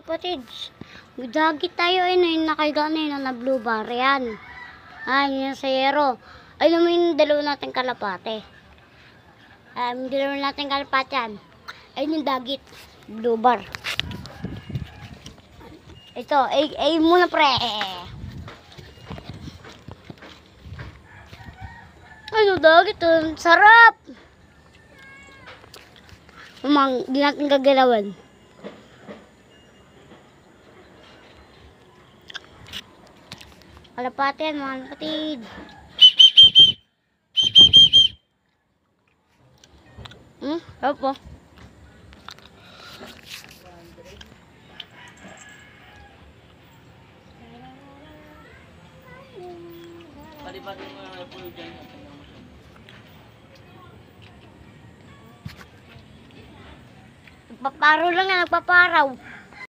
kapatids. Magdagit tayo yung nakahiga na yun na blue bar. Yan. Yan sa yero. Alam mo yung dalawa natin kalapate. Dalawa natin kalapate yan. Ayun yung dagit. Blue bar. Ito. Ay muna pre. Ano dagit? Sarap. Di natin gagalawan. Kalapate yan mga kapatid. Sarap po. Pati-pati mga pulo dyan. Nagpaparaw lang yan, nagpaparaw.